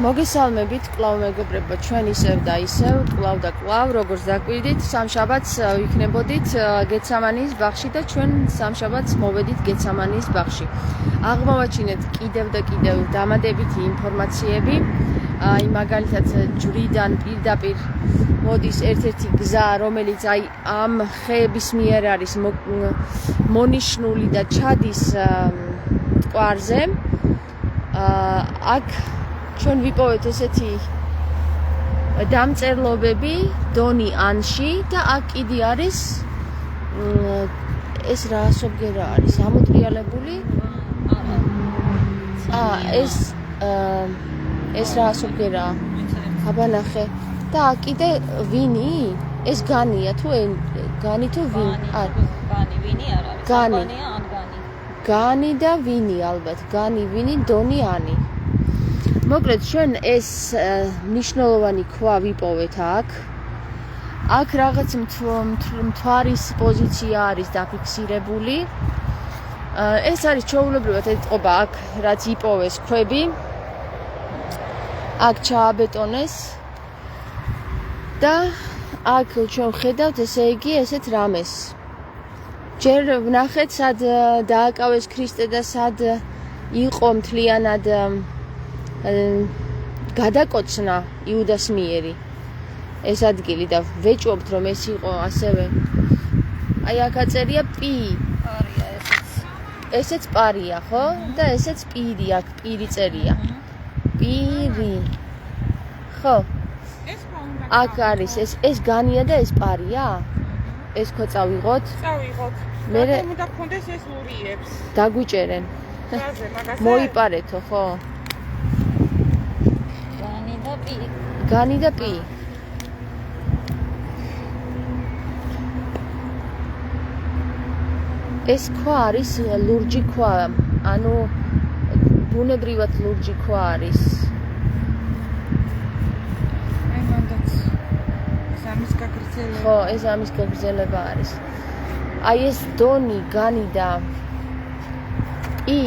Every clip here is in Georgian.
მოგესალმებით, კვლავ მეგობრებო, ჩვენ ისევ და ისევ, კვლავ და კვლავ, როგორც დაკვირდით, სამშაბათს ვიქნებოდით გეცამანის ბაღში და ჩვენ სამშაბათს მოვედით გეცამანის ბაღში. აღმოვაჩინეთ კიდევ და კიდევ დამატებითი ინფორმაციები, აი მაგალითად ჯვრიდან პირდაპირ მოდის ერთ-ერთი გზა, რომელიც აი ამ ხეების მიერ არის მონიშნული და ჩადის მტკვარზე. აქ ჩვენ ვიპოვეთ ესეთი დამწერლობები დონი ანში და აქ კიდე არის ეს რა ასობგერა არის ამოტრიალებული ეს რა ასობგერა აბანახე და აქ კიდე ვინი ეს განია თუ განი თუ ვინი ვინი არ არის განია ან განი და ვინი ალბათ განი ვინი დონი ანი მოკლედ ჩვენ ეს მნიშვნელოვანი ქვა ვიპოვეთ აქ რაღაც მთვარის პოზიცია არის დაფიქსირებული ეს არის ჩვეულებრივად ეთყობა აქ რაც იპოვეს ქვები აქ ჩააბეტონეს და აქ ჩვენ ხედავთ ესე იგი ესეთ რამეს ჯერ ვნახეთ სად დააკავეს ქრისტე და სად იყო მთლიანად გადაკოცნა იუდას მიერი ეს ადგილი და ვეჭვობთ რომ ეს იყო ასევე აი აქ აწერია პი პარია ესეც პარია ხო და ესეც პირი აქ პირი წერია პირი ხო აქ არის ეს განია და ეს პარია ეს ხო წავიღოთ მე უნდა გქონდეს ეს ურიებს დაგვიჭერენ მოიპარეთო ხო განი და პი ეს ქვა არის ლურჯი ქვა ანუ ბუნებრივად ლურჯი ქვა არის აი მანდაც სამის გაგრძელება ხო ეს ამის გაგრძელება არის აი ეს დონი განი და პი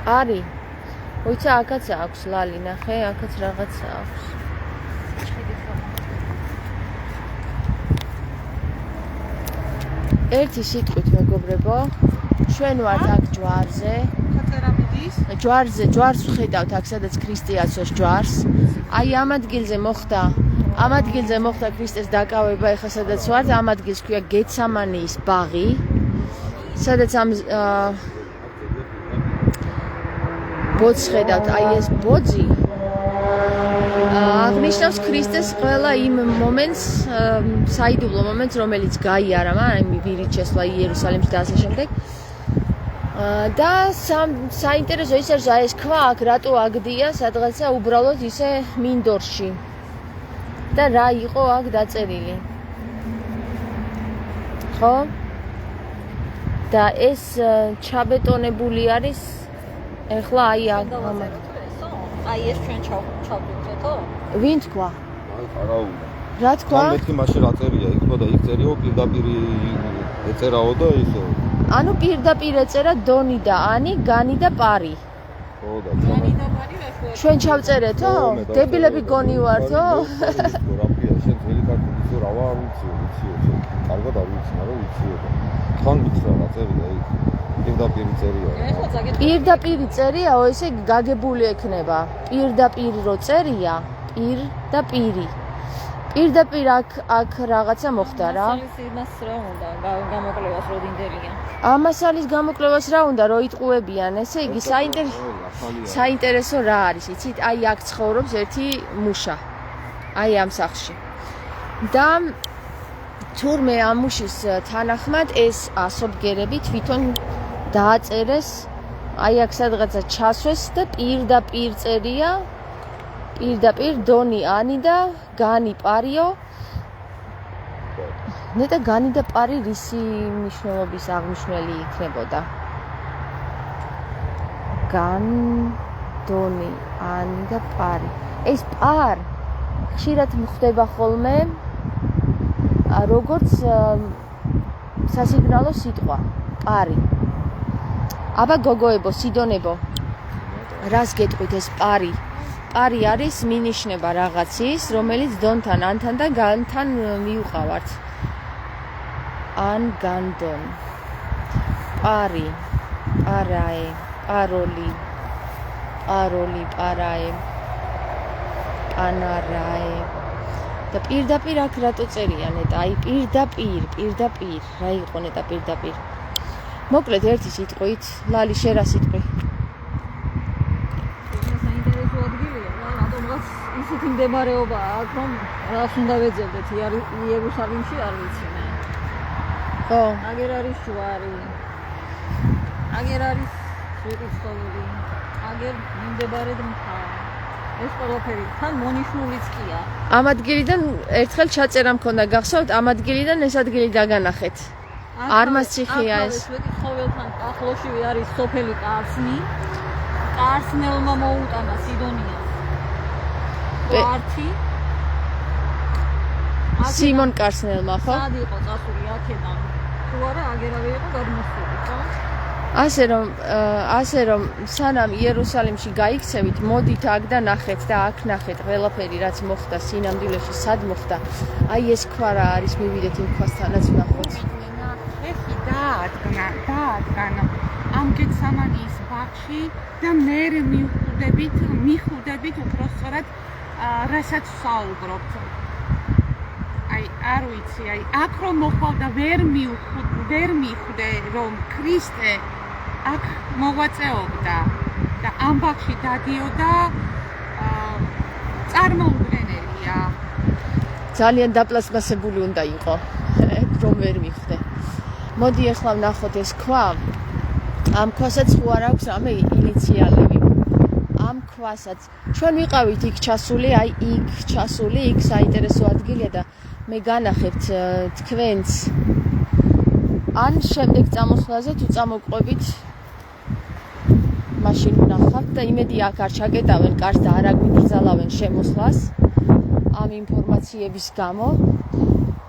პარი ვიცი აქაც აქვს ლალი ნახე აქაც რაღაცა აქვს ერთი სიტყვით მეგობრებო ჩვენ ვართ აქ ჯვარზე ჯვარს ვხედავთ აქ სადაც ქრისტე აცვეს ჯვარს აი ამ ადგილზე მოხდა ქრისტეს დაკავება ეხლა სადაც ვართ ამ ადგილს ქვია გეცამანის ბაღი სადაც ამ ბოძს ხედავთ, აი ეს ბოძი აღნიშნავს ქრისტეს ყველა იმ მომენტს, საიდუმლო მომენტს, რომელიც გაიარა მან ვირით შესვლა იერუსალიმში და ასე შემდეგ. და საინტერესო ის არის, ეს ქვა აქ რატო აგდია სადღაცა უბრალოდ ისე მინდორში. და რა იყო აქ დაწერილი. ხო? და ეს ჩაბეტონებული არის ეხლა აი აქ აი ეს ჩვენ ჩავდუქრეთო? ვინ თქვა? არა უნდა. რა თქვა? მეთქი მაშინ რა წერია? იქ და იქ წერიო პირდაპირ ეწერაო და ისო. ანუ პირდაპირ ეწერა დონი და ანი, განი და პარი. ხო და განი და პარი რა ხო? ჩვენ ჩავწერეთო? დებილები გონი ვართო? რა ფია შენ ძველი კარტი რა ვარ ვიცი. კარგად არ ვიცი, მაგრამ ვიცი. თან მითხრა რა წერია იქ. პირდაპირი წერიაო ესე გაგებული ექნება პირდაპირ რო წერია პირ და პირი პირდაპირ აქ რაღაცა მოხდა რა ამას რა უნდა გამოკვლევას რო დინდერია ამას არის გამოკვლევას რა უნდა რო იტყუებიან ესე იგი საინტერესო რა არის იცით აი აქ ცხოვრობს ერთი მუშა აი ამ სახლში და თურმე ამ მუშის თანახმად ეს ასობგერები თვითონ დააწერეს აი აქ სადღაცა ჩასვეს და პირდაპირ წერია პირდაპირ დონი ანი და განი პარიო ნეტა განი და პარი რისი მნიშვნელობის აღმნიშვნელი იქნებოდა გან დონი ანი და პარი ეს პარ ხშირად ხდება ხოლმე როგორც სასიგნალო სიტყვა პარი აბა გოგოებო, სიდონებო, რას გეტყვით ეს პარი? პარი არის მინიშნება რაღაცის, რომელიც დონთან, ანთან და განთან მიუყავართ. ან განდონ. პარი, პარაე, პაროლი, პაროლი, პარაე, პანარაე. და პირდაპირ აქ რატო წერია ნეტა? აი პირდაპირ, რა იყო ნეტა პირდაპირ? მოკლედ ერთი სიტყვით, ლალი შე რა სიტყვი? საინტერესო ადგილია, რატომღაც ისეთი მდებარეობა აქვს, რომ რას უნდა ვეძებდეთ იერუსალიმში არ ვიცი მე. ხო, აგერ არის ჯვარი, აგერ არის სვეტიცხოველი, აგერ მიმდებარედ მთა. ეს ყველაფერი თან მონიშნულიც კია. ამ ადგილიდან ერთხელ ჩაწერა მქონდა გახსოვთ, ამ ადგილიდან ეს ადგილი დაგანახეთ. არმას ციხეა ეს. სვეტიცხოველთან ახლოსივე არის სოფელი კარსნი. კარსნელმა მოუტანა სიდონიას. კვართი. სიმონ კარსნელმა, ხო? სად იყო წასული აქედან? თუ არა, აგერავე იყო გადმოსული, ხო? ასე რომ სანამ იერუსალიმში გაიქცევით, მოდით აქ და ნახეთ და აქ ნახეთ ყველაფერი რაც მოხდა სინამდვილეში, სად მოხდა. აი ეს ქვა რა არის, მივიდეთ იმ ქვასთანაც ვნახოთ. ეხი დაადგანა ამ გეცამანის ბაღში და მე მიხუდებით უпроსწორად რასაც საუბრობთ. აი არ ვიცი, აი აქ რომ მოხდა ვერ მიხვდე რომ ქრისტე აქ მოღვაწეობდა და ამ ბაღში დადიოდა წარმოუდგენელია. ძალიან დაპლასმასებული უნდა იყო, რომ ვერ მიხვდე. მოდი ახლა ვნახოთ ეს ქვა. ამ ქვასაც ხო არ აქვს რამე ინიციალები. ამ ქვასაც ჩვენ ვიყავით იქ ჩასული, აი იქ ჩასული, იქ საინტერესო ადგილია და მე განახებთ თქვენს ან შემდეგ წამოსვლაზე თუ წამოყვებით მაშინ ვნახავთ და იმედი აქ არ ჩაკეტავენ კარს და არ აგვიკრძალავენ შემოსვლას ამ ინფორმაციების გამო.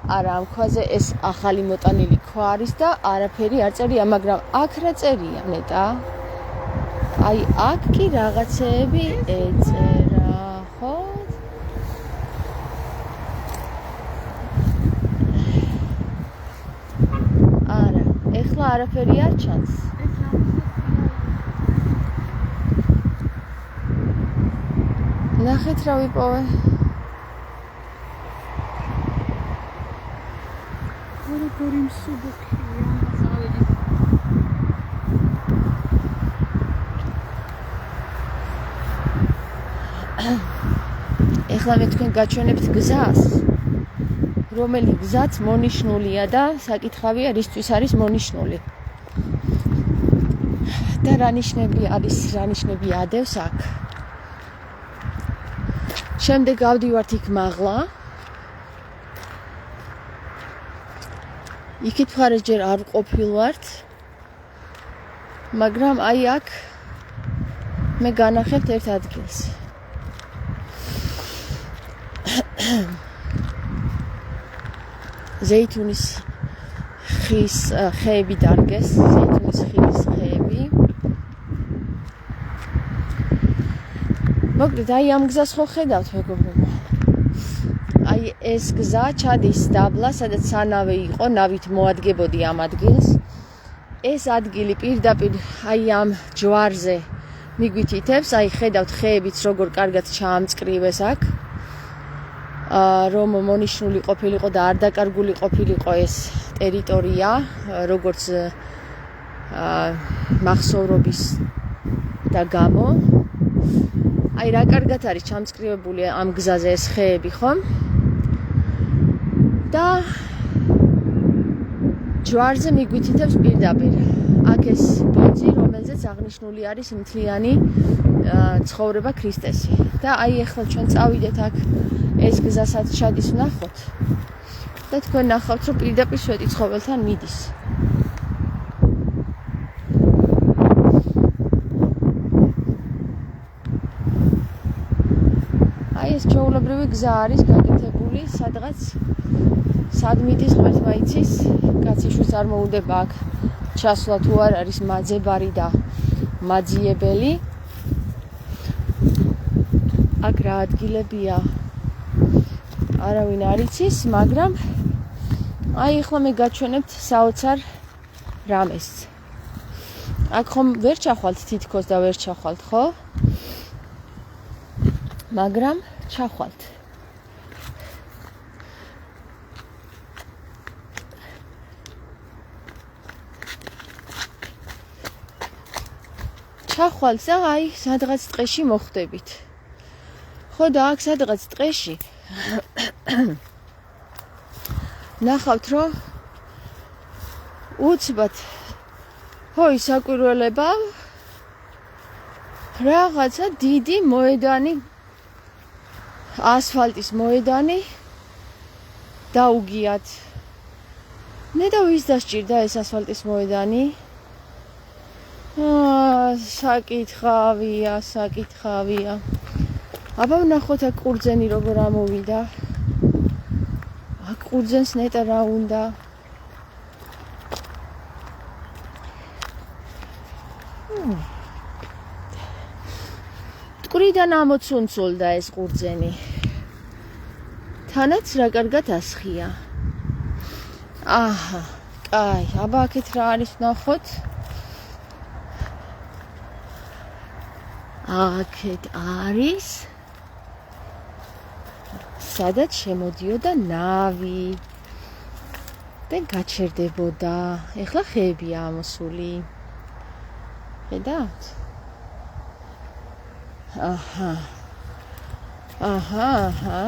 არა, ამ ქვაზე ეს ახალი მოტანილი ქვა არის და არაფერი არ წერია, მაგრამ აქ რა წერია ნეტა? აი აქ კი რაღაცეები ეწერა, ხო? არა, ეხლა არაფერი არ ჩანს. ნახეთ რა ვიპოვე. როგორი მსუბუქია. ეხლა მე თქვენ გაჩვენებთ გზას, რომელი გზაც მონიშნულია და საკითხავია რისთვის არის მონიშნული. და რა ნიშნები არის, რა ნიშნები ადევს აქ. შემდეგ გავდივართ იქ მაღლა. იქით მხარეს ჯერ არ ყოფილვართ, მაგრამ აი აქ მე განახებთ ერთ ადგილს. ზეითუნის ხის ხეები დარგეს, ზეითუნის ხილის ხეები. მოკლედ აი ამ გზას ხო ხედავთ მეგობრებო. აი ეს გზა ჩადის დაბლა, სადაც სანავე იყო, ნავით მოადგებოდი ამ ადგილს. ეს ადგილი პირდაპირ აი ამ ჯვარზე მიგვითითებს, აი ხედავთ ხეებიც როგორ კარგად ჩაამწკრივეს აქ. რომ მონიშნული ყოფილიყო და არ დაკარგული ყოფილიყო ეს ტერიტორია, როგორც მახსოვრობის და გამო. აი რა კარგად არის ჩამწკრივებული ამ გზაზე ეს ხეები, ხო? და ჯვარზე მიგვითითებს პირდაპირ. აქ ეს ბოძი, რომელზეც აღნიშნული არის მთლიანი ცხოვრება ქრისტესი. და აი ახლა ჩვენ წავიდეთ აქ ეს გზასაც ჩადის ვნახოთ. და თქვენ ნახავთ, რომ პირდაპირ სვეტიცხოველთან მიდის. აი ეს ჩვეულებრივი გზა არის გაკეთებული, სადღაც სად მიდის ღმერთმა იცის, კაციშვილს არ მოუდება აქ ჩასვლა თუ არ არის მაძებარი და მაძიებელი. აქ რა ადგილებია არავინ არ იცის, მაგრამ აი ახლა მე გაჩვენებთ საოცარ რამეს. აქ ხომ ვერ ჩახვალთ თითქოს და ვერ ჩახვალთ, ხო? მაგრამ ჩახვალთ. ჩახვალთ და აი სადღაც ტყეში მოხვდებით. ხო და აქ სადღაც ტყეში ნახავთ რომ უცბად ისაკვირველება რაღაცა დიდი მოედანი ასფალტის მოედანი დაუგიათ. მე და ვის დასჭირდა ეს ასფალტის მოედანი? საკითხავია. აბა ვნახოთ აქ ყურძენი როგორ ამოვიდა. აქ ყურძენს ნეტა რა უნდა? მტკვრიდან ამოცუნცულდა ეს ყურძენი. თანაც რა კარგად ასხია. აჰა, კაი, აბა აქეთ რა არის ვნახოთ. აქეთ არის სადაც შემოდიოდა ნავი და გაჩერდებოდა. ეხლა ხეებია ამოსული. ხედავთ? აჰა.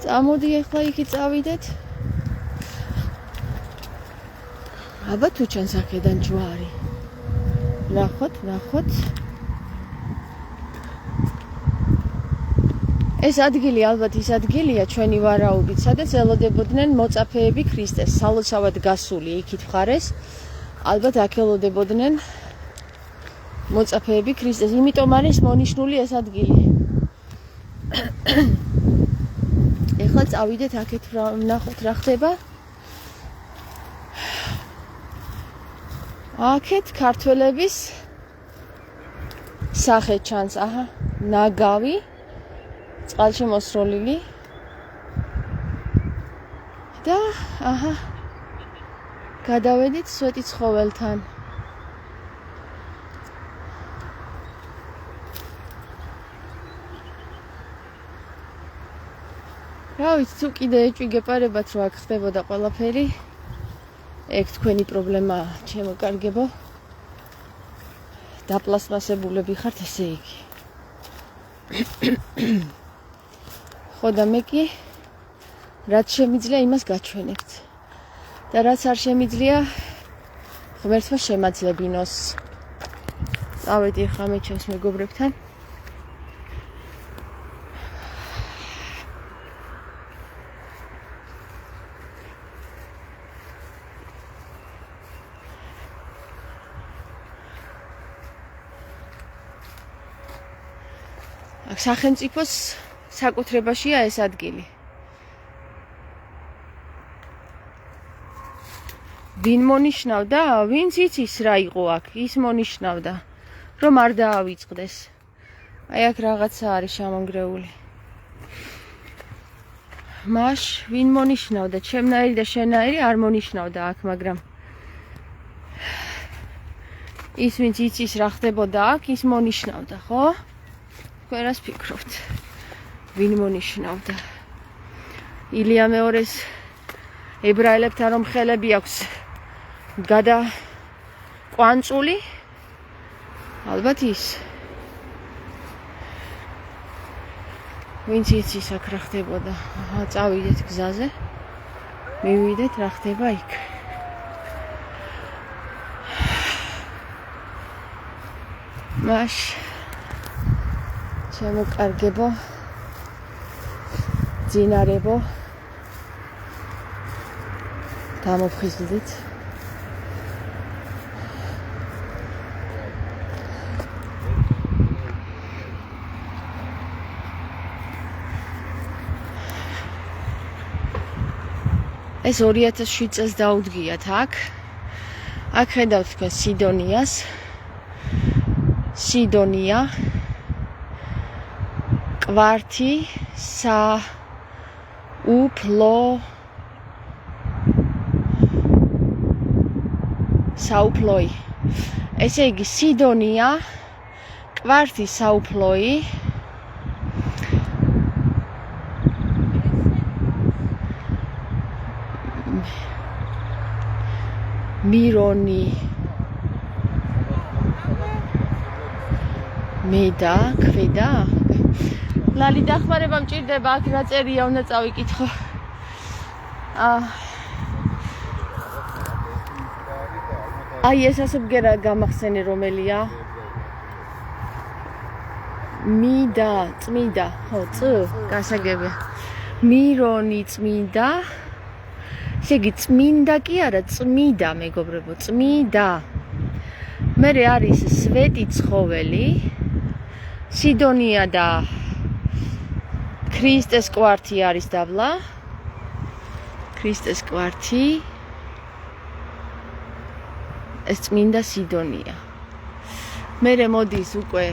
წამოდი ეხლა იქი წავიდეთ. აბა თუ ჩანს აქედან ჯვარი. ნახოთ. ეს ადგილი ალბათ ის ადგილია ჩვენი ვარაუდით, სადაც ელოდებოდნენ მოწაფეები ქრისტეს, სალოცავად გასული იქით მხარეს. ალბათ აქ ელოდებოდნენ მოწაფეები ქრისტეს, იმიტომ არის მონიშნული ეს ადგილი. ეხლა წავიდეთ აქეთ ვნახოთ რა ხდება. აქეთ ქართველების სახე ჩანს, აჰა, ნაგავი წყალში მოსროლილი და აჰა გადავედით სვეტი ცხოველთან. რა ვიცი, თუ კიდე ეჭვი გეპარებათ რომ აქ ხდებოდა ყველაფერი, ეგ თქვენი პრობლემაა, ჩემო კარგებო. დაპლასმასებულები ხართ ესე იგი. ხო და მე კი რაც შემიძლია იმას გაჩვენებთ და რაც არ შემიძლია ღმერთმა შემაძლებინოს. წავედი ახლა მე ჩემს მეგობრებთან. აქ სახელმწიფოს საკუთრებაშია ეს ადგილი. ვინ მონიშნავდა? ვინც იცის რა იყო აქ, ის მონიშნავდა, რომ არ დაავიწყდეს. აი აქ რაღაცა არის შემონგრეული. მაშ ვინ მონიშნავდა? ჩემნაირი და შენაირი არ მონიშნავდა აქ, მაგრამ ის ვინც იცის რა ხდებოდა აქ, ის მონიშნავდა, ხო? თქვენ რას ფიქრობთ? ვინ მონიშნავდა? ილია მეორეს ებრაელებთან რომ ხელები აქვს კვანწული? ალბათ ის. ვინც იცის აქ რა ხდებოდა. აჰა, წავიდეთ გზაზე. მივიდეთ რა ხდება იქ. მაშ ჩემო კარგებო, ძინარებო, დამოფხიზლდით. ეს 2007 წელს დაუდგიათ აქ. აქ ხედავთ თქვენ სიდონია. კვართი საუფლოი. ესე იგი სიდონია, კვართი საუფლოი, მირონი მედა, ქვედა. ლალი დახმარება მჭირდება, აქ რა წერია, უნდა წავიკითხო. აი ეს ასე ბგერა გამახსენე რომელია? მიდა, წმინდა, ხო, გასაგებია. მირონი წმინდა. ესე იგი წმინდა კი არა, წმიდა მეგობრებო, წმიდა. მერე არის სვეტი ცხოველი, სიდონია და ქრისტეს კვართი არის დაბლა. ქრისტეს კვართი. ეს წმინდა სიდონია. მერე მოდის უკვე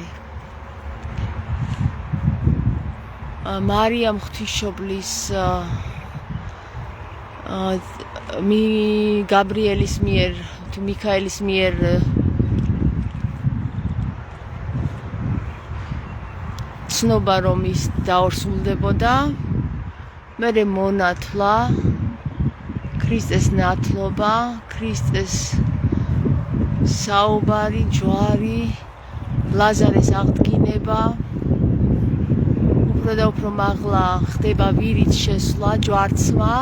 მარიამ ღვთისმშობლის გაბრიელის მიერ თუ მიქაელის მიერ ცნობა რომ ის დაორსულდებოდა. მერე მონათლა, ქრისტეს ნათლობა, ქრისტეს საუბარი, ჯვარი, ლაზარეს აღდგინება. უფრო და უფრო მაღლა ხდება ვირით შესვლა, ჯვარცმა.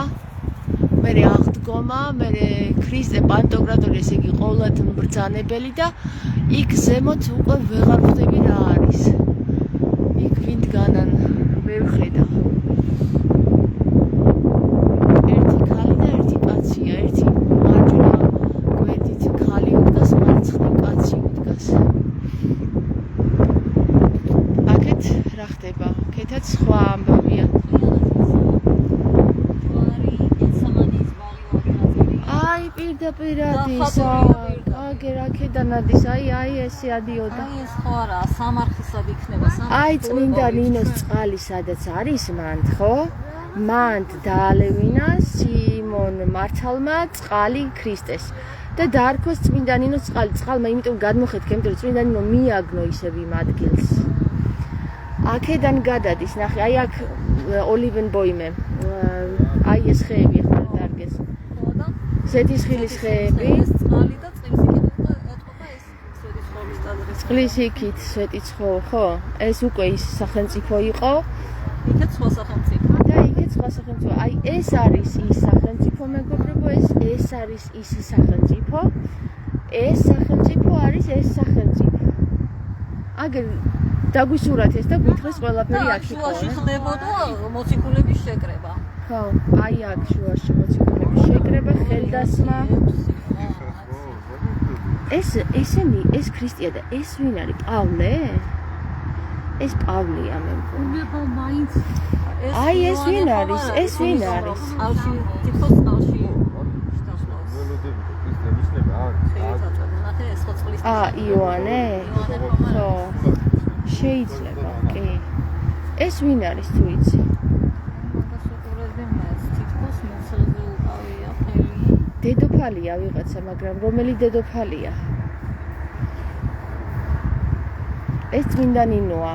მერე აღდგომა, მერე ქრისტე პანტოგრატორი, ესე იგი ყოვლად მბრძანებელი და იქ ზემოთ უკვე ვეღარ ხვდები რა არის. იქ ვინდგანან ვერ ხედა. ერთი ქალი და ერთი კაცია, ერთი მარჯვენა გვერდით ქალი უდგას, მარცხნივ კაცი უდგას. აქეთ რა ხდება? აქეთაც სხვა ამბავია. პირდაპირადის, აგერ აქედან ადის, აი ესე ადიოდა. აი ეს ხო არა, სამარხისად იქნება, აი წმინდა ნინოს წყალი სადაც არის მანდ, ხო? მანდ დაალევინა სიმონ მართალმა წყალი ქრისტეს და დაარქვეს წმინდა ნინოს წყალი. წყალმა იმიტომ გადმოხეთქა, იმიტომ რომ წმინდა ნინო მიაგნო ისევ იმ ადგილს. აქედან გადადის, ნახე, აი აქ ოლივენბოიმე. აი ეს ხეები ახლა დარგეს. ზეთისხილის ხეები. წყალი და წყლის იქით ეთყობა ეს სვეტიცხოვლის ტაძრი. წყლის იქით სვეტიცხოვ, ხო? ეს უკვე ის სახელმწიფო იყო. იქეთ სხვა სახელმწიფო. და იქეთ სხვა სახელმწიფო. აი ეს არის ის სახელმწიფო მეგობრებო, ეს არის ის სახელმწიფო. ეს სახელმწიფო არის ეს სახელმწიფო. აგერ დაგვისურათ ეს და გვითხრეს ყველაფერი აქ იყო. შუაში ხდებოდა მოციქულების შეკრება. ხო, აი აქ შუაში მოციქულების შეკრება, ხელდასმა. ეს ქრისტია და ეს ვინ არის? პავლე? ეს პავლეა მე მგონი. უნება მაინც აი ეს ვინ არის? ეს ვინ არის? ალში, თითქოს ალში. იოანე? ხო. შეიძლება, კი. ეს ვინ არის თუ იცი? დედოფალია ვიღაცა, მაგრამ რომელი დედოფალია? ეს წმინდა ნინოა.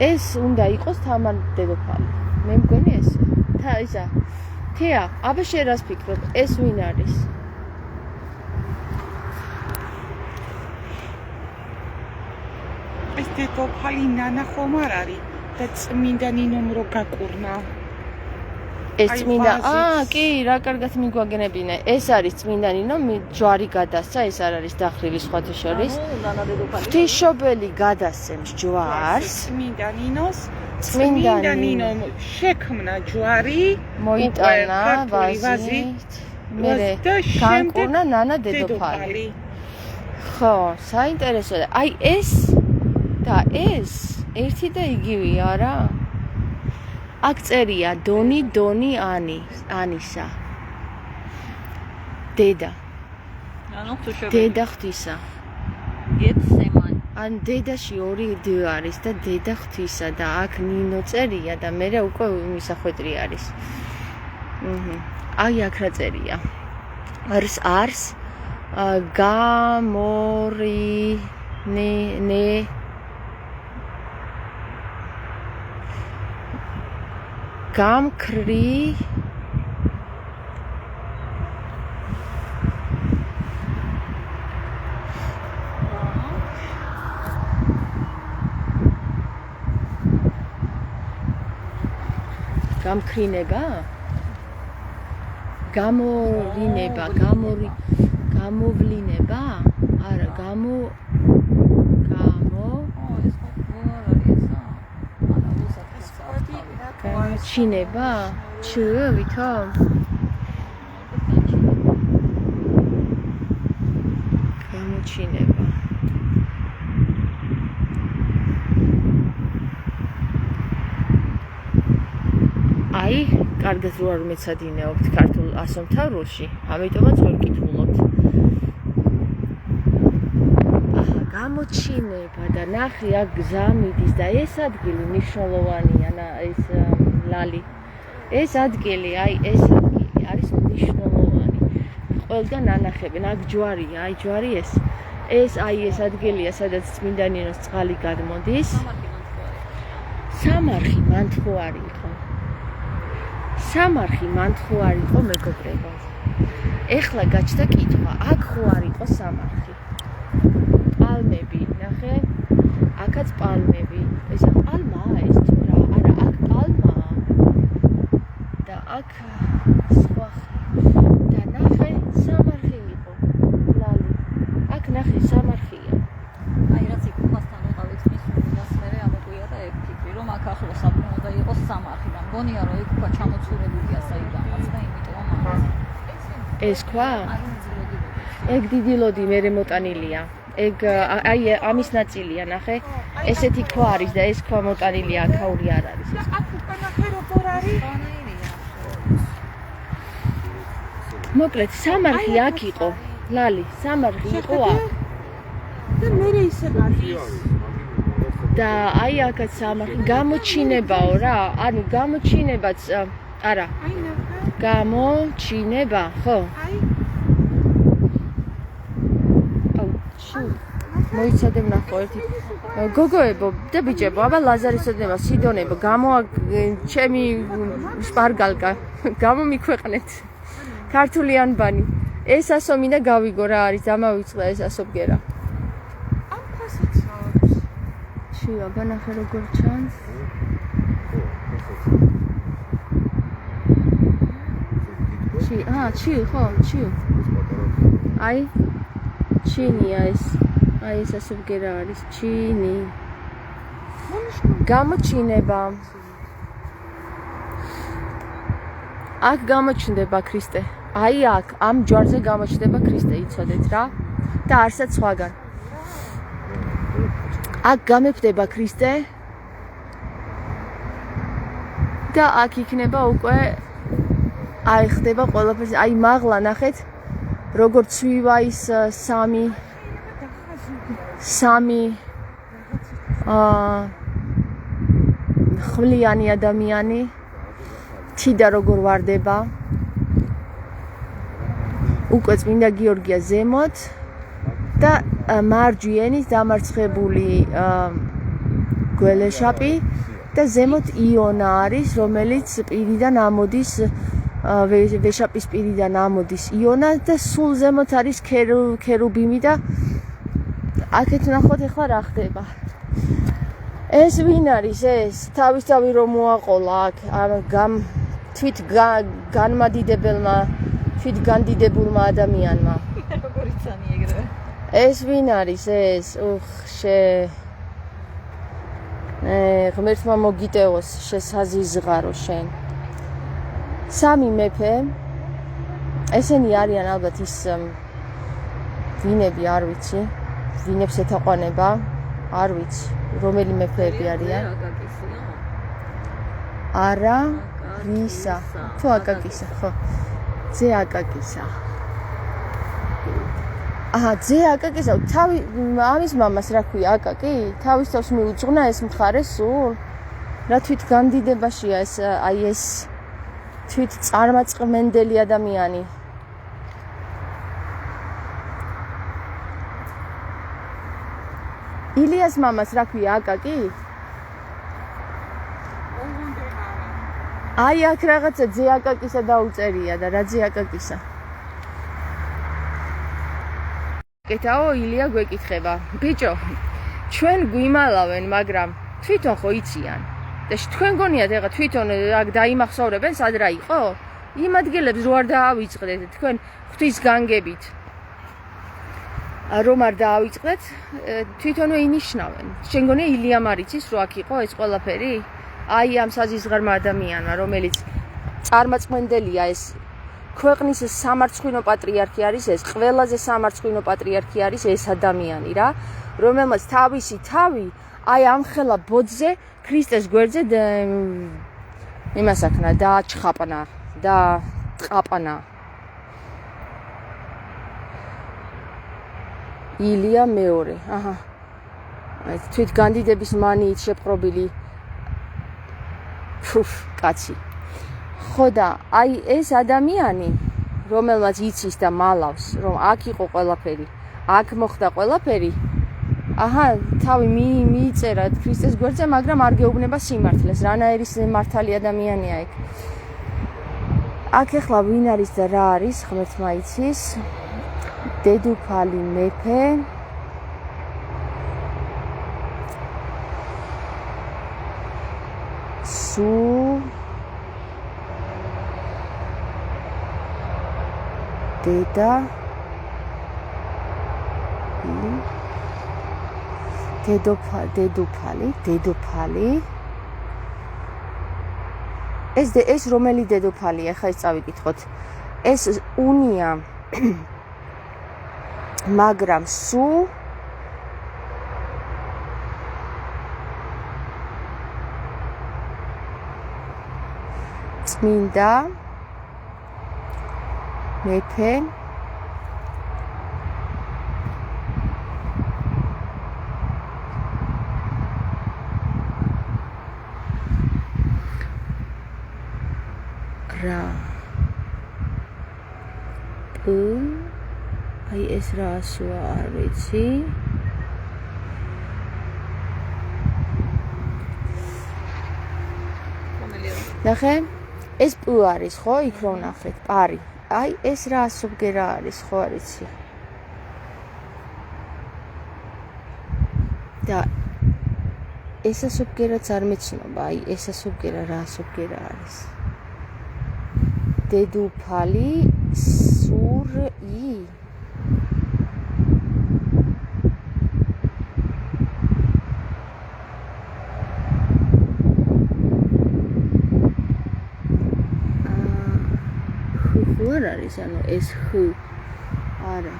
ეს უნდა იყოს თამარ დედოფალი. მე მგონი ესე. ისა. თეა, აბა შენ რას ფიქრობ? ეს ვინ არის? ეს დედოფალი ნანა ხომ არ არის და წმინდა ნინომ რო გაკურნა. ეს წმინდა, კი, რა კარგად მიგვაგენებინე. ეს არის წმინდა ნინო, ჯვარი გადასცა, ეს არ არის დახრილი სხვათა შორის. ღვთისმშობელი გადასცემს ჯვარს. წმინდა ნინოს, წმინდა ნინომ შექმნა ჯვარი, მოიტანა ვაზით. მერე განკურნა ნანა დედოფალი. ხო, საინტერესოა. აი ეს და ეს ერთი და იგივეა რა. აქ წერია დონი ანისა. დედა. ანუ თუ დედა ღვთისა. გეცემანი. ან დედაში 2 დ არის და დედა ღვთისა და აქ ნინო წერია და მე უკვე მისახვედრი არის. აი აქ რა წერია. ars გამქრი გამქრინება გამოვლინება არა გამო ჩინება ჩ ვითომ გამოჩინება აი კარგად რო არ მეცადინეობთ ქართულ ასომთავრულში ამიტომაც ვერ კითხულობთ გამოჩინება და ნახე აქ გზა მიდის და ეს ადგილი მნიშვნელოვანია ეს ლალი ეს ადგილი აი ეს ადგილი არის მნიშვნელოვანი ყველგან ანახებენ აქ ჯვარია აი ჯვარი ეს აი ეს ადგილია სადაც წმინდა ნინოს წყალი გადმოდის სამარხი მანთხუარი იყო სამარხი მანთხუარი იყო მეგობრებო ეხლა გაჩნდა კითხვა აქ ხო არ იყო სამარხი პალმები ნახე აქაც პალმები ეს პალმაა ეს თუ რა არა აქ პალმაა და აქ სხვა და ნახე სამარხი იყო ლალი აქ ნახე სამარხია აი რაც იქ უხასთან ვიყავით მის უნდას მე ამოგვია და ეკიფი რომ აქ ახლოს უნდა იყოს სამარხი და მგონია რომ იქ უკვე ჩამოცურებულია საიდანაც და იმიტომ ეს ქვა ეგ დიდი ლოდი მე მოტანილია ეგ აი ამის ნაწილია ნახე ესეთი ქვა არის და ეს ქვა მოტანილია აქაური არ არის აქ უკვე ნახე როგორ არის მოკლედ სამარხი აქ იყო ლალი სამარხი იყო აქ და მე ისე გადის და აი აქაც სამარხი გამოჩინებაო რა ანუ გამოჩინებაც არა აი ნახე გამოჩინება ხო აი მოიცადე ვნახო ერთი გოგოებო და ბიჭებო აბა ლაზარისოდნება სიდონებო გამო ჩემი შპარგალკა გამომიქვეყნეთ ქართული ანბანი ეს ასომი და გავიგო რა არის დამავიწყდა ეს ასობგერა ამ ფასიც აქვს ჩი აბა ნახე როგორ ჩანს ჩი ხო ჩი აი ჩინია ეს აი ეს ასობგერა არის ჩინი გამოჩინება აქ გამოჩნდება ქრისტე აი აქ ამ ჯვარზე გამოჩნდება ქრისტე იცოდეთ რა და არცაც სხვაგან აქ გამეფდება ქრისტე და აქ იქნება უკვე აი ხდება ყველაფერს აი მაღლა ნახეთ როგორც ცვივა ის სამი ხვლიანი ადამიანი თიდა როგორ ვარდება უკვე წმინდა გიორგია ზემოთ და მარჯვენის დამარცხებული გველეშაპი და ზემოთ იონა არის რომელიც პირიდან ამოდის ვეშაპის პირიდან ამოდის იონა და სულ ზემოთ არის ქერუბიმი და აქეთ ნახოთ ახლა რა ხდება ეს ვინ არის ეს თავისთავი რომ მოაყოლა აქ თვით განმადიდებელმა თვით განდიდებულმა ადამიანმა როგორ იცანი ეგრევე ეს ვინ არის ეს ღმერთმა მოგიტევოს შესაზიზღარო შენ სამი მეფე ესენი არიან ალბათ ის ვინები არ ვიცი ვინებს ეთაყვანება არ ვიცი რომელი მეფეები არიან არა რისა თუ აკაკისა ხო ძე აკაკისა ძე აკაკისა თავი ამის მამას რა ქვია აკაკი თავის თავს მიუძღვნა ეს მხარე სულ რა თვით გამდიდებაშია ეს აი ეს თვით წარმაწმენდელი ადამიანი ილიას მამას რა ქვია აკაკი აი აქ რაღაცა ძე აკაკისა დაუწერია და რა ძე აკაკისა კეთაო ილია გვეკითხება ბიჭო ჩვენ გვიმალავენ მაგრამ თვითონ ხო იციან და თქვენ გონიათ ეხა თვითონ აქ დაიმახსოვრებენ სად რა იყო იმ ადგილებს რო არ დაავიწყდეთ თქვენ ღვთის განგებით რომ არ დაავიწყდეთ თვითონვე ინიშნავენ შენ გონია ილიამ არ იცის რო აქ იყო ეს ყველაფერი აი ამ საზიზღარმა ადამიანმა რომელიც წარმაწმენდელია ეს ქვეყნის სამარცხვინო პატრიარქი არის ეს ყველაზე სამარცხვინო პატრიარქი არის ეს ადამიანი რა რომელმაც თავისი თავი აი ამ ხელა ბოძზე ქრისტეს გვერდზე იმასაკნა დააჩხაპნა და ტყაპნა ილია მეორე აჰა აი თვით განდიდების მანიით შეპყრობილი კაცი ხო და აი ეს ადამიანი რომელმაც იცის და მალავს რომ აქ იყო ყველაფერი აქ მოხდა ყველაფერი აჰა თავი მიიწერა ქრისტეს გვერდზე მაგრამ არ გეუბნება სიმართლეს რანაირი მართალი ადამიანია ეგ აქ ახლა ვინ არის და რა არის ღმერთმა იცის დედოფალი მეფე დედოფალი ეს რომელი დედოფალია ხა ეს წავიკითხოთ ეს უნია მაგრამ სულ წმინდა მეფე რა აი ეს რასოა არ ვიცი ნახე ეს პ არის ხო იქ რო ნახეთ პარი აი ეს რა ასობგერა არის ხო არ იცი და ეს ასობგერაც არ მეცნობა აი ეს ასობგერა რა ასობგერა არის დედოფალი სური არ არის ანუ ეს ხ არა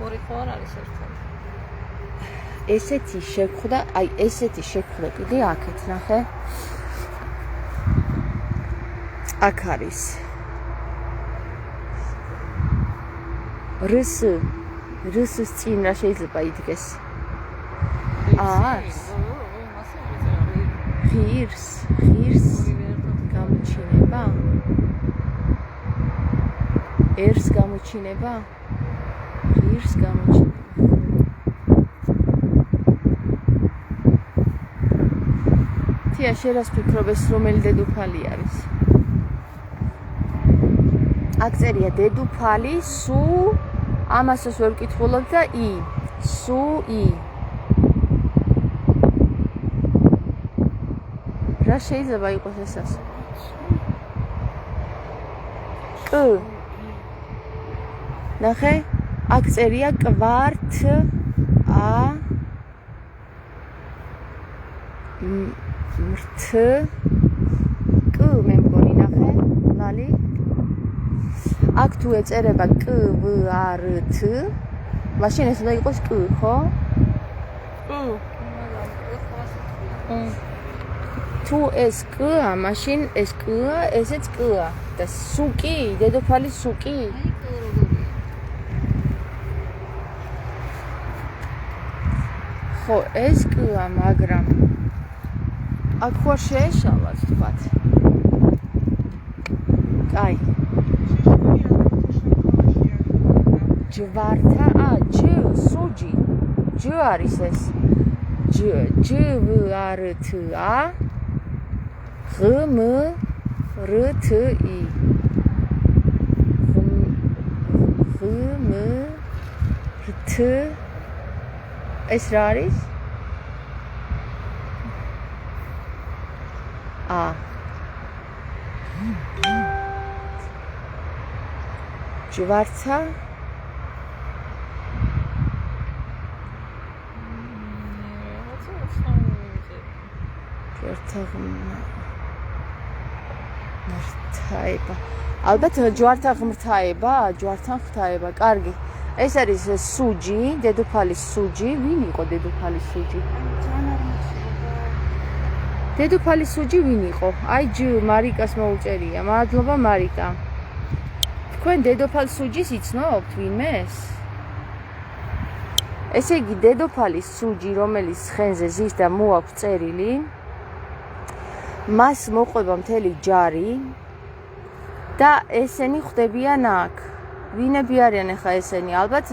ორი ხო არ არის ერთად ესეთი შეხვდა აი ესეთი შეხვდა კიდე აქეთ ნახე აქ არის რს წინ რა შეიძლება იდგეს ღირს გამოჩინება ერს გამოჩინება ღირს გამოჩინება თია შენ რას ფიქრობ ეს რომელი დედოფალი არის აქ წერია დედოფალი სუ ამასაც ვერ ვკითხულობ და ი სუ ი რა შეიძლება იყოს ესას? კ ნახე, აქ წერია კვარტ ა მრთ კ მე მგონი ნახე, ლალი აქ თუ ეწერება კ ვ ა რ თ მაშინ ეს უნდა იყოს კ, ხო? თუ ეს კ-ა, მაშინ ეს კ-ა, ესეც კ-ა და სუკი, დედოფალი სუკი. აი კ როგორია? ხო, ეს კ-ა, მაგრამ აქ ხوار შეეშალათ თქვათ. კაი. ჯვართა, ჯ, სუჯი. ჯ არის ეს. ჯ, ჯვართა. ღ, მ, რ, თ, ი. ღ, მ, რ, თ. ეს რა არის? ჯვართა ღმრთაება. ალბათ ჯვართან ღმრთაება. კარგი. ეს არის სუჯი, დედოფალის სუჯი. ვინ იყო დედოფალის სუჯი? დედოფალის სუჯი ვინ იყო? აი ჯ მარიკას მოუწერია. მადლობა მარიკა. თქვენ დედოფალ სუჯის იცნობთ ვინმეს? ესე იგი დედოფალის სუჯი, რომელიც ხენზე ზის და მოაქვს წერილი, მას მოყვება მთელი ჯარი და ესენი ხვდებიან აქ. ვინები არიან ახლა ესენი? ალბათ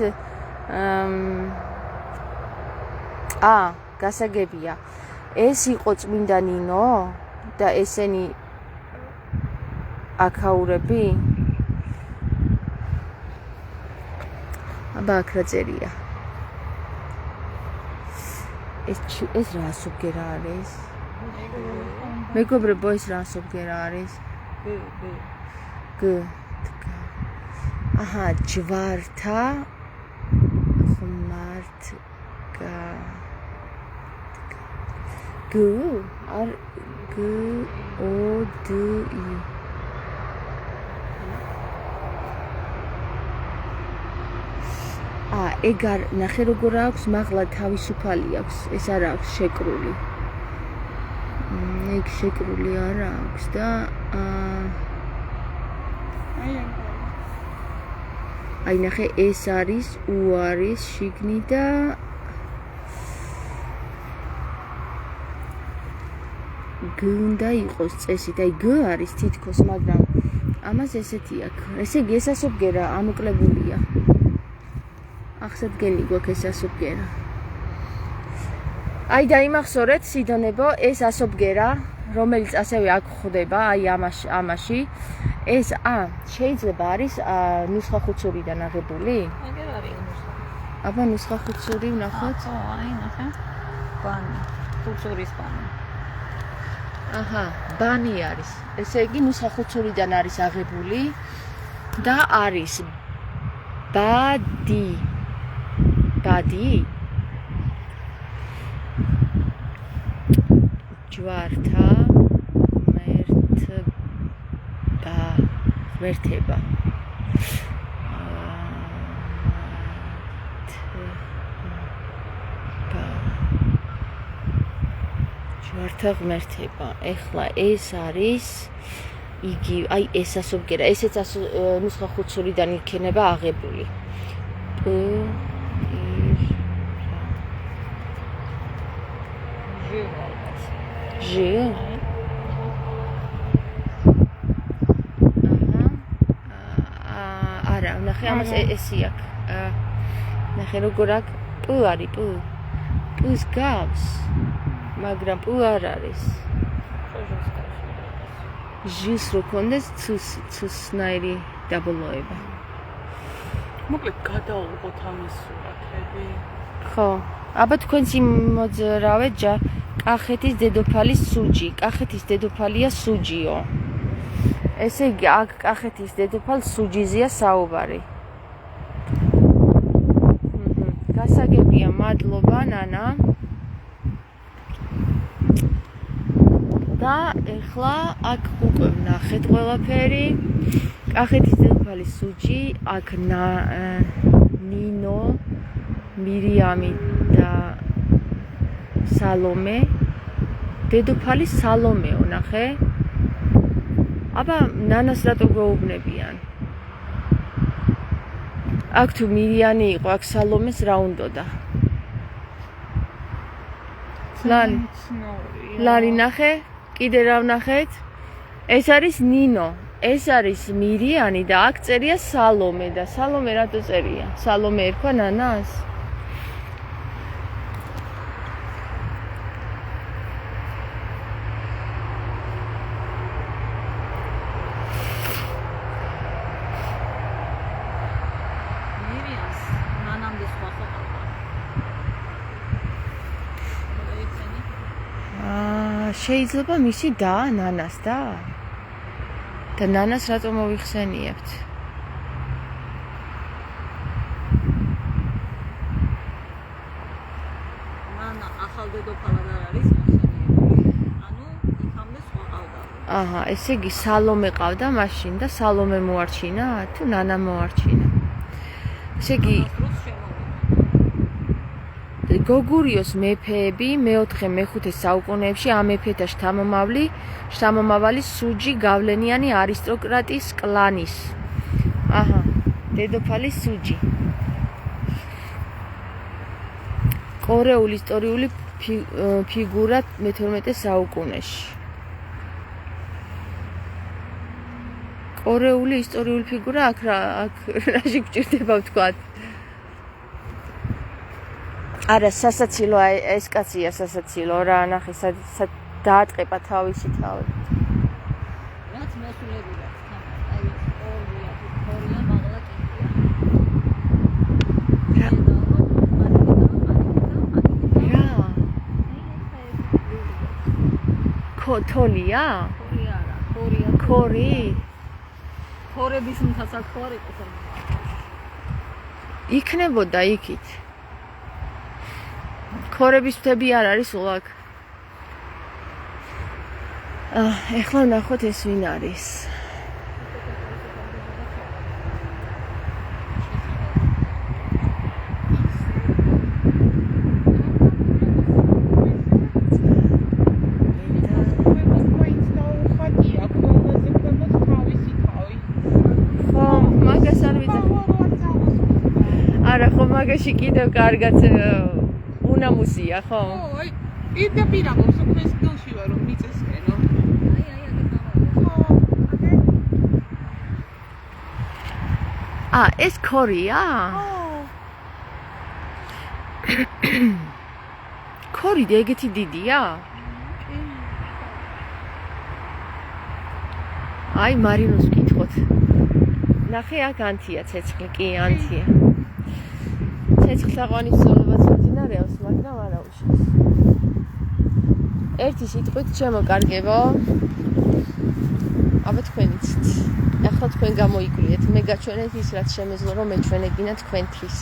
გასაგებია. ეს იყო წმინდა ნინო და ესენი აქაურები? აბა აქ რა წერია? ეს რა ასობგერა არის? მეგობრებო, ეს რა ასობგერა არის? გ. აჰა, ჯვართა ღმრთგა. გ არ გ ო դ ი. ეგარ ნახე როგორ აქვს, მაღლა თავისუფალი აქვს, ეს არ აქვს შეკრული. ეგ შეკრული არ აქვს და აი ნახე ეს არის უ არის შიგნი და გ უნდა იყოს წესით. აი გ არის თითქოს, მაგრამ ამას ესეთი აქვს. ესე იგი ეს ასობგერა ამოკლებულია. ახსადგენი გვაქვს ეს ასობგერა. აი დაიმახსოვრეთ სიდონებო, ეს ასობგერა, რომელიც ასევე აქ ხდება, აი ამაში, ეს შეიძლება არის ნუსხა ხუცურიდან აღებული? აგერ არის ნუსხა. აბა ნუსხა ხუცური ვნახოთ. აი ნახე. ბანი, ხუცურის ბანი. აჰა, ბანი არის. ესე იგი ნუსხა ხუცურიდან არის აღებული და არის ბადი. ჯვართა ღმერთება. ჯვართა ღმერთება. ეხლა ეს არის იგი, აი ეს ასობგერა, ესეც ნუსხა ხუცურიდან იქნება აღებული. ჟ არა, ნახე ამას ესი აქვს. ნახე როგორ აქვს, პ არის, პ-ს გავს, მაგრამ პ არ არის. ჟ-ს რო კონდეს ც-სნაირი დაბოლოება. მოკლედ გადაუღოთ ამის სურათები. ხო, აბა თქვენც იმოძრავეთ კახეთის დედოფალის სუჯი. კახეთის დედოფალია სუჯიო. ესე იგი აქ კახეთის დედოფალ სუჯიზეა საუბარი. გასაგებია, მადლობა ნანა. და ეხლა აქ უკვე ვნახეთ ყველაფერი. კახეთის დედოფალის სუჯი, აქ ნინო, მირიამი და სალომე დედოფალი სალომეო ნახე. აბა ნანას რატო გაუბნებიან? აქ თუ მირიანი იყო, აქ სალომეს რა უნდოდა? ლალი ნახე, კიდე რა ვნახეთ? ეს არის ნინო, ეს არის მირიანი და აქ წერია სალომე და სალომე რატო წერია? სალომე ერქვა ნანას? მირიანს ნანამდე სხვა ხოყავდა. შეიძლება მისი და ნანას და ნანას რატო მოვიხსენიებთ? ნანა ახალ დედოფალად არ არის მოხსენიებული. ანუ იქამდე სხვა ყავდა. აჰა, ესე იგი სალომე ყავდა მაშინ და სალომე მოარჩინა თუ ნანა მოარჩინა? ესე იგი გოგურიოს მეფეები მე-4 მე-5 საუკუნეებში ამ მეფეთა შთამომავალი სუჯი გავლენიანი არისტოკრატის კლანის. აჰა, დედოფალი სუჯი. კორეული ისტორიული ფიგურა მე-12 საუკუნეში. კორეული ისტორიული ფიგურა აქ რაში გჭირდება ვთქვათ? არა, სასაცილო, ეს კაცია სასაცილო რა, ნახე, დაატყება თავისი თავი. რაც მოსულებია, აი ეს ორია მაღლა კიბია. რა? თოლია? თოლი არა, ხორია. ქორი? ხორების მთასაც ხორი ყო. იქნებოდა იქით. ქორების მთები არ არის ულაკ. ეხლა ვნახოთ ეს ვინ არის. არა, ხო მაგაში კიდევ კარგად უნამუსია, ხო? ო, პირდაპირ ამბობს, უკვე სკილში ვარ რომ მიწესკენო. აი ეს ქორია? ქორი ეგეთი დიდია? აი მარინოს ვკითხოთ. ნახე აქ ანთია ცეცხლი, კი ანთია. ცეცხლთაყვანის სწავლებაც მდინარეობს, მაგრამ არა უშავს. ერთი სიტყვით ჩემო კარგებო. აბა თქვენიც. ახლა თქვენ გამოიკვლიეთ, მე გაჩვენეთ ის რაც შემეძლო რომ მეჩვენებინა თქვენთვის.